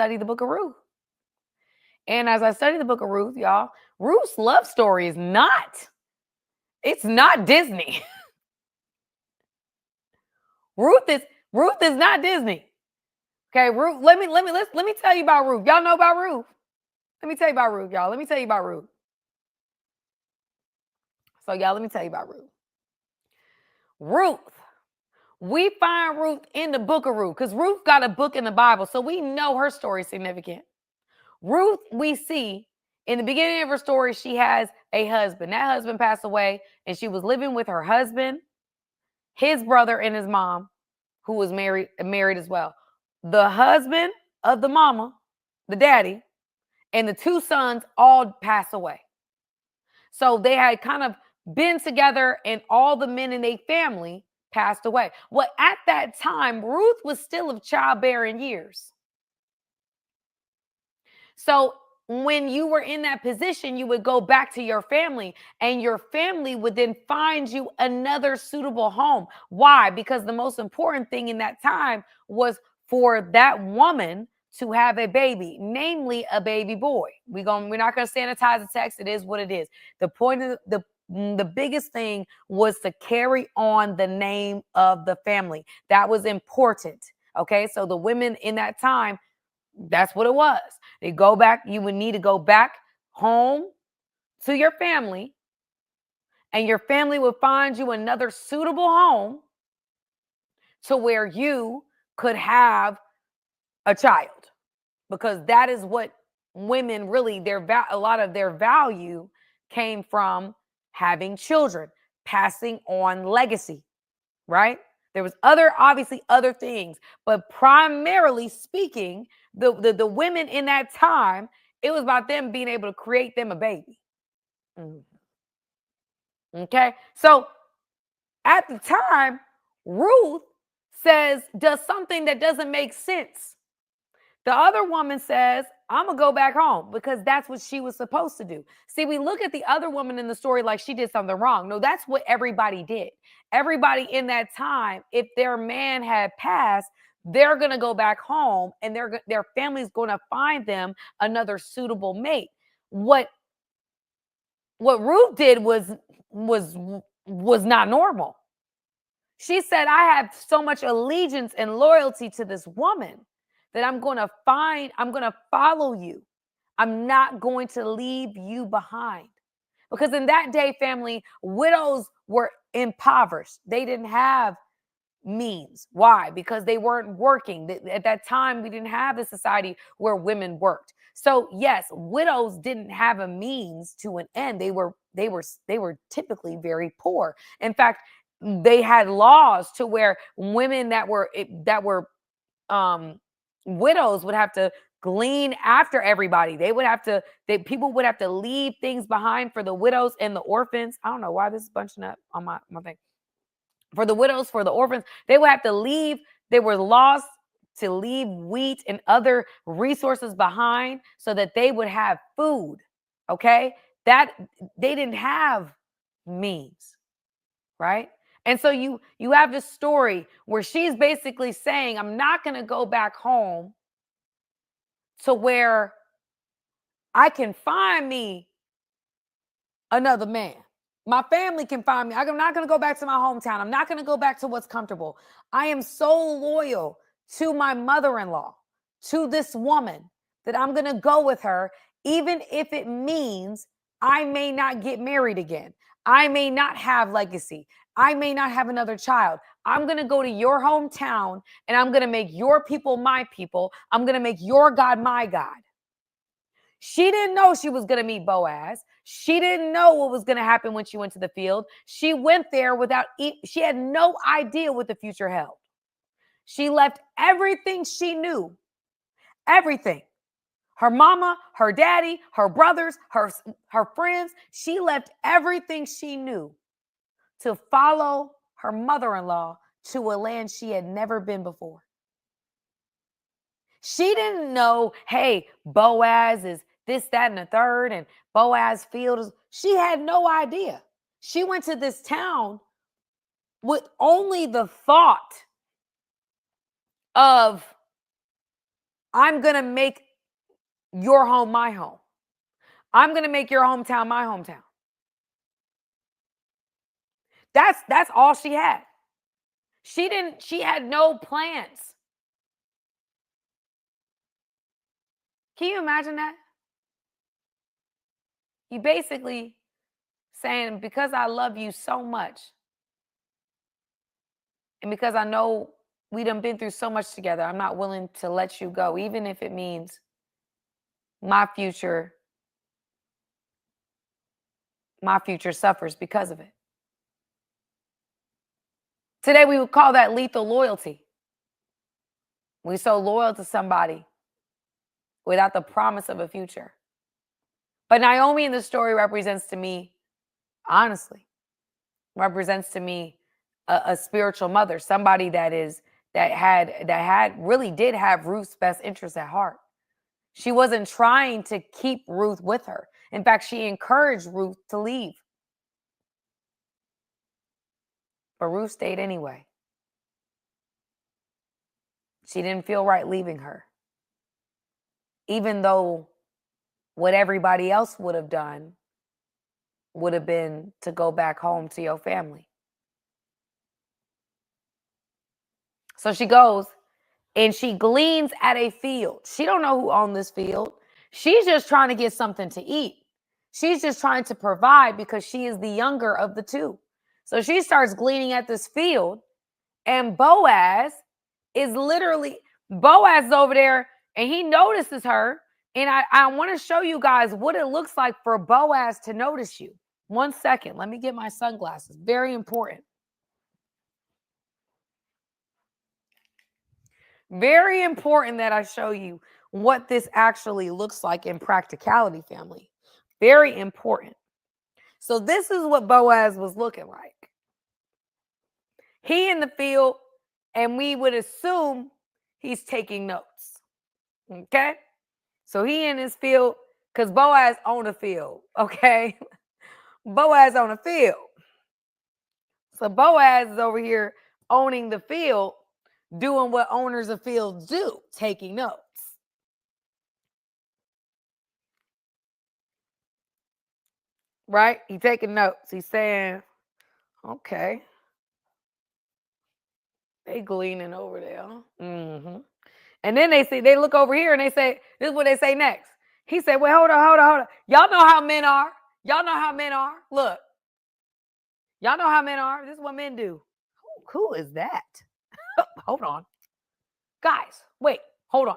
study the book of Ruth. And as I study the book of Ruth, y'all, Ruth's love story is it's not Disney. Ruth is not Disney. Okay, Ruth, let me tell you about Ruth. Y'all know about Ruth? Let me tell you about Ruth, y'all. Let me tell you about Ruth. So, y'all, let me tell you about Ruth. Ruth. We find Ruth in the book of Ruth because Ruth got a book in the Bible, so we know her story is significant. Ruth, we see in the beginning of her story, she has a husband. That husband passed away, and she was living with her husband, his brother, and his mom, who was married as well. The husband of the mama, the daddy, and the two sons all passed away. So they had kind of been together, and all the men in their family passed away. Well, at that time, Ruth was still of childbearing years. So when you were in that position, you would go back to your family, and your family would then find you another suitable home. Why? Because the most important thing in that time was for that woman to have a baby, namely a baby boy. We're not going to sanitize the text. It is what it is. The point of the biggest thing was to carry on the name of the family. That was important. Okay, so the women in that time, that's what it was. They go back. You would need to go back home to your family, and your family would find you another suitable home to where you could have a child, because that is what women really, a lot of their value came from having children, passing on legacy, right? There was obviously other things, but primarily speaking, the women in that time, it was about them being able to create them a baby. Okay, so at the time, Ruth does something that doesn't make sense. The other woman says, I'm going to go back home, because that's what she was supposed to do. See, we look at the other woman in the story like she did something wrong. No, that's what everybody did. Everybody in that time, if their man had passed, they're going to go back home, and their family's going to find them another suitable mate. What Ruth did was not normal. She said, I have so much allegiance and loyalty to this woman that I'm going to follow you. I'm not going to leave you behind. Because in that day, family, widows were impoverished. They didn't have means. Why? Because they weren't working. At that time, we didn't have a society where women worked. So yes, widows didn't have a means to an end. They were typically very poor. In fact, they had laws to where women that were widows would have to glean after everybody. People would have to leave things behind for the widows and the orphans. I don't know why this is bunching up on my thing. For the widows, for the orphans, they would have to leave. There were laws to leave wheat and other resources behind so that they would have food. Okay? That they didn't have means, right? And so you have this story where she's basically saying, I'm not going to go back home to where I can find me another man. My family can find me. I'm not going to go back to my hometown. I'm not going to go back to what's comfortable. I am so loyal to my mother-in-law, to this woman, that I'm going to go with her, even if it means I may not get married again. I may not have legacy. I may not have another child. I'm going to go to your hometown, and I'm going to make your people my people. I'm going to make your God my God. She didn't know she was going to meet Boaz. She didn't know what was going to happen when she went to the field. She went there she had no idea what the future held. She left everything she knew, everything. Her mama, her daddy, her brothers, her friends. She left everything she knew to follow her mother-in-law to a land she had never been before. She didn't know, hey, Boaz is this, that, and the third, and Boaz field is. She had no idea. She went to this town with only the thought of I'm going to make your home my home. I'm going to make your hometown my hometown. That's all she had. She had no plans. Can you imagine that? You basically saying, because I love you so much, and because I know we done been through so much together, I'm not willing to let you go, even if it means my future suffers because of it. Today we would call that lethal loyalty. We're so loyal to somebody without the promise of a future. But Naomi in the story represents to me, honestly, a spiritual mother, somebody that really did have Ruth's best interest at heart. She wasn't trying to keep Ruth with her. In fact, she encouraged Ruth to leave. But Ruth stayed anyway. She didn't feel right leaving her. Even though what everybody else would have done would have been to go back home to your family. So she goes and she gleans at a field. She don't know who owned this field. She's just trying to get something to eat. She's just trying to provide because she is the younger of the two. So she starts gleaning at this field, and Boaz is over there, and he notices her. And I want to show you guys what it looks like for Boaz to notice you. 1 second. Let me get my sunglasses. Very important. Very important that I show you what this actually looks like in practicality, family. Very important. So this is what Boaz was looking like. He in the field, and we would assume he's taking notes. Okay? So he in his field, because Boaz owned a field. Okay? Boaz owned a field. So Boaz is over here owning the field, doing what owners of fields do, taking notes. Right? He's taking notes. He's saying, okay, they gleaning over there. Mm-hmm. And then they look over here and they say, this is what they say next. He said, well, hold on. Y'all know how men are. Look, y'all know how men are. This is what men do. Who is that? Hold on. Guys, wait, hold on.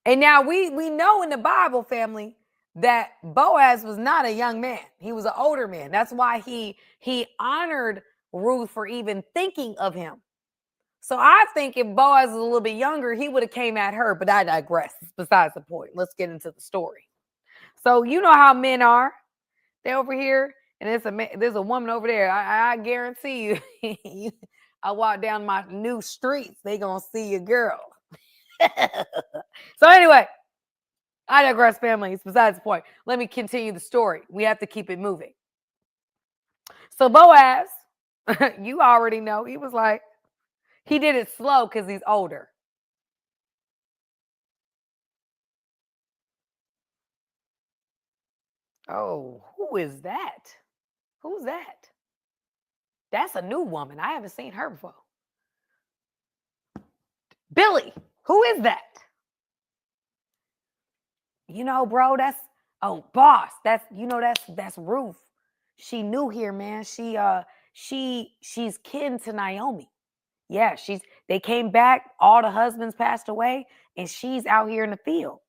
And now we know in the Bible, family, that Boaz was not a young man. He was an older man. That's why he honored Ruth for even thinking of him. So I think if Boaz was a little bit younger, he would have came at her, but I digress. It's besides the point. Let's get into the story. So you know how men are. They're over here, and there's a woman over there. I guarantee you, I walk down my new streets, they gonna see your girl. So anyway, I digress, family. It's besides the point. Let me continue the story. We have to keep it moving. So Boaz, you already know, he was like, he did it slow because he's older. Oh, who is that? Who's that? That's a new woman. I haven't seen her before. Billy, who is that? You know, bro, boss. That's Ruth. She new here, man. She's kin to Naomi. Yeah, they came back, all the husbands passed away, and she's out here in the field.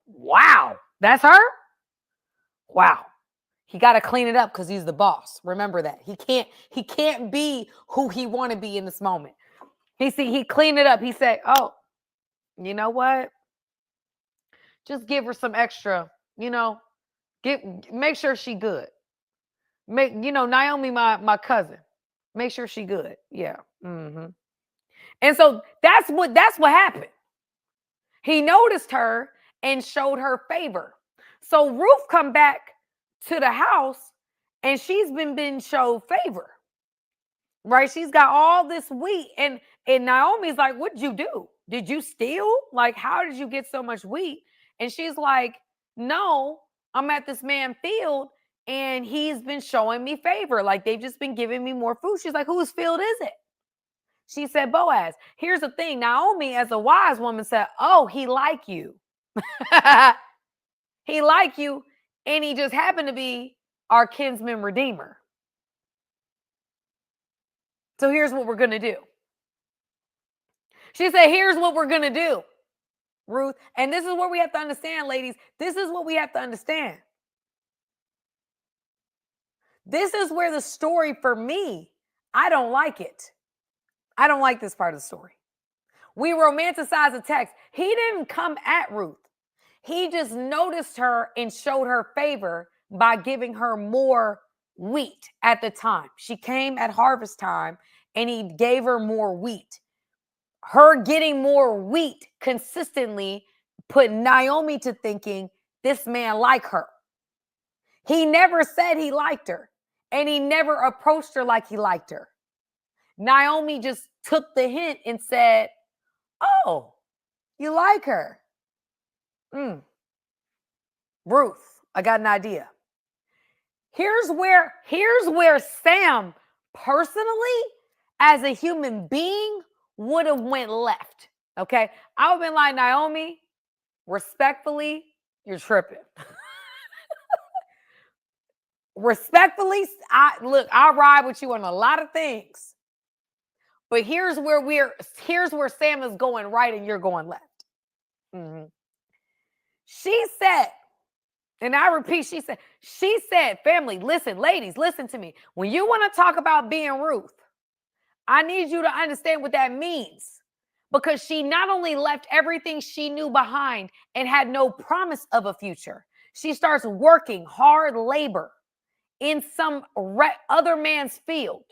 Wow, that's her? Wow. He got to clean it up because he's the boss. Remember that. He can't be who he want to be in this moment. He cleaned it up. He said, oh, you know what? Just give her some extra, make sure she good. Naomi, my cousin. Make sure she good. Yeah. Mm-hmm. And so that's what happened. He noticed her and showed her favor. So Ruth come back to the house and she's been showed favor. right? She's got all this wheat. And Naomi's like, what'd you do? Did you steal? Like, how did you get so much wheat? And she's like, no, I'm at this man's field and he's been showing me favor. Like, they've just been giving me more food. She's like, whose field is it? She said, Boaz. Here's the thing. Naomi, as a wise woman, said, oh, he like you. He like you. And he just happened to be our kinsman redeemer. So here's what we're going to do. She said, here's what we're going to do, Ruth. And this is what we have to understand, ladies. This is what we have to understand. This is where the story, for me, I don't like it. I don't like this part of the story. We romanticize the text. He didn't come at Ruth. He just noticed her and showed her favor by giving her more wheat at the time. She came at harvest time and he gave her more wheat. Her getting more wheat consistently put Naomi to thinking this man liked her. He never said he liked her, and he never approached her like he liked her. Naomi just took the hint and said, oh, you like her? Ruth, I got an idea. Here's where Sam personally, as a human being, would have went left. Okay, I would have been like, Naomi, respectfully, you're tripping. Respectfully, I'll ride with you on a lot of things, but here's where Sam is going right and you're going left. She said, and I repeat, she said, family, listen, ladies, listen to me. When you want to talk about being Ruth, I need you to understand what that means. Because she not only left everything she knew behind and had no promise of a future, she starts working hard labor in some other man's field,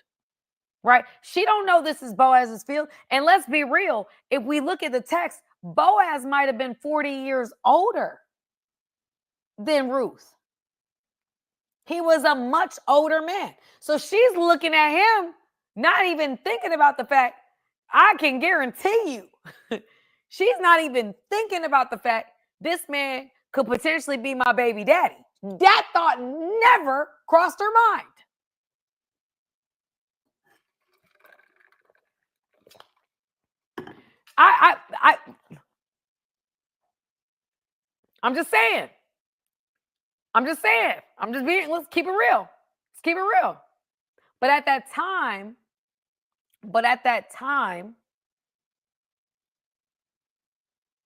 right? She don't know this is Boaz's field. And let's be real, if we look at the text, Boaz might have been 40 years older than Ruth. He was a much older man. So she's looking at him, not even thinking about the fact, I can guarantee you, she's not even thinking about the fact this man could potentially be my baby daddy. That thought never crossed her mind. I'm just saying. Let's keep it real. But at that time,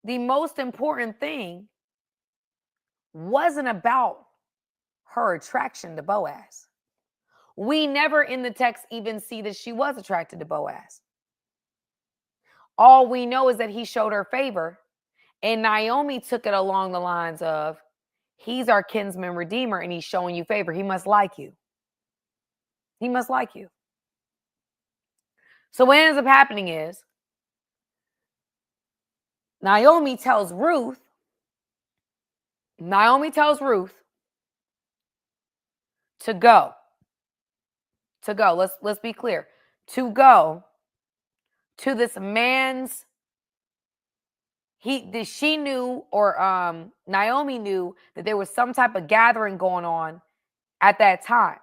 the most important thing wasn't about her attraction to Boaz. We never in the text even see that she was attracted to Boaz. All we know is that he showed her favor, and Naomi took it along the lines of, he's our kinsman redeemer and he's showing you favor. He must like you. He must like you. So what ends up happening is Naomi tells Ruth to go. Let's be clear. To go to this man's, she knew, or Naomi knew, that there was some type of gathering going on at that time.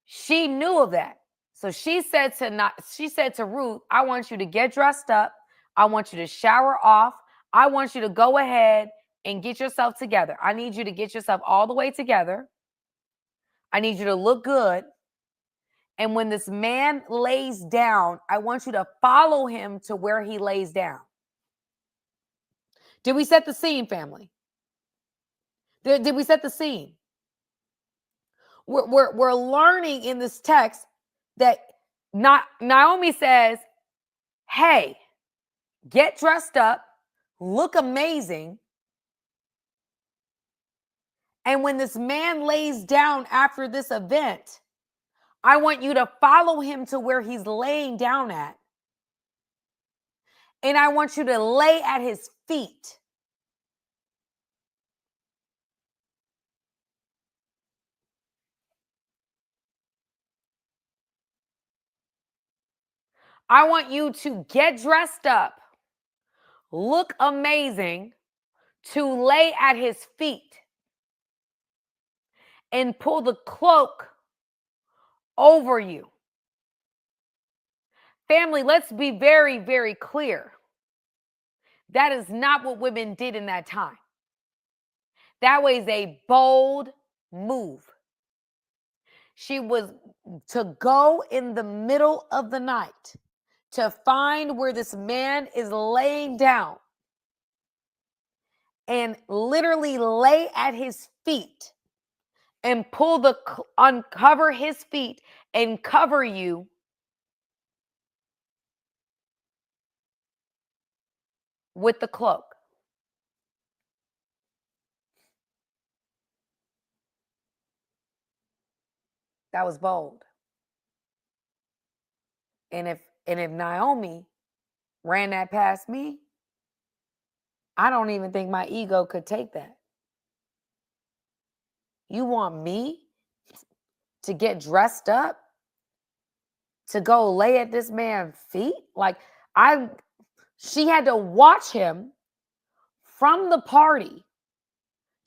She knew of that. So she said to Ruth, I want you to get dressed up. I want you to shower off. I want you to go ahead and get yourself together. I need you to get yourself all the way together. I need you to look good. And when this man lays down, I want you to follow him to where he lays down. Did we set the scene, family? Did we set the scene? We're learning in this text that Naomi says, hey, get dressed up, look amazing. And when this man lays down after this event, I want you to follow him to where he's laying down at. And I want you to lay at his feet. I want you to get dressed up, look amazing, to lay at his feet and pull the cloak over you. Family, let's be very, very clear. That is not what women did in that time. That was a bold move. She was to go in the middle of the night to find where this man is laying down and literally lay at his feet and uncover his feet and cover you with the cloak. That was bold. And if Naomi ran that past me, I don't even think my ego could take that. You want me to get dressed up to go lay at this man's feet? Like, she had to watch him from the party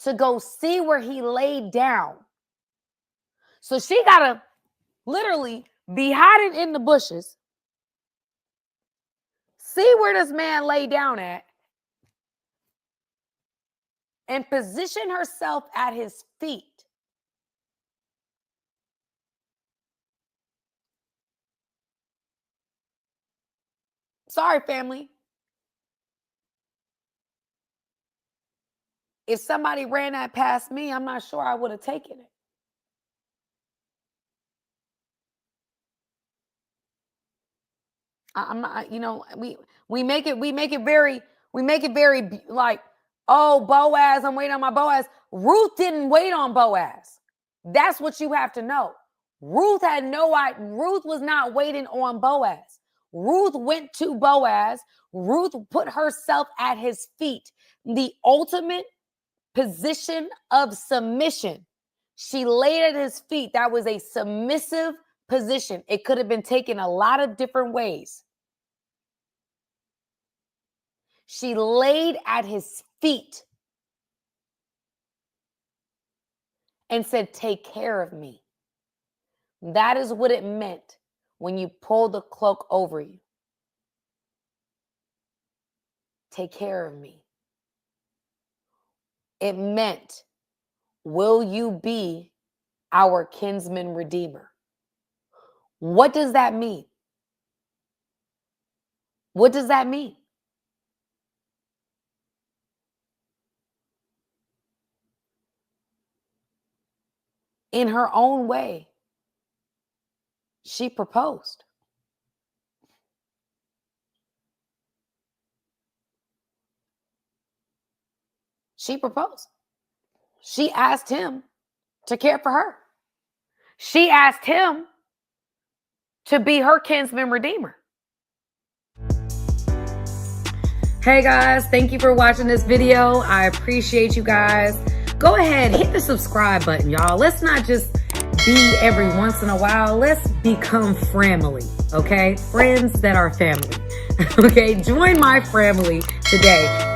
to go see where he laid down. So she got to literally be hiding in the bushes, see where this man lay down at, and position herself at his feet. Sorry, family. If somebody ran that past me, I'm not sure I would have taken it. I'm not, we make it very like, oh, Boaz, I'm waiting on my Boaz. Ruth didn't wait on Boaz. That's what you have to know. Ruth was not waiting on Boaz. Ruth went to Boaz. Ruth put herself at his feet. The ultimate position of submission. She laid at his feet. That was a submissive position. It could have been taken a lot of different ways. She laid at his feet and said, take care of me. That is what it meant when you pull the cloak over you. Take care of me. It meant, will you be our kinsman redeemer? What does that mean? What does that mean? In her own way, she proposed. She proposed. She asked him to care for her. She asked him to be her kinsman redeemer. Hey guys, thank you for watching this video. I appreciate you guys. Go ahead, hit the subscribe button, y'all. Let's not just be every once in a while. Let's become family, okay? Friends that are family, okay? Join my family today.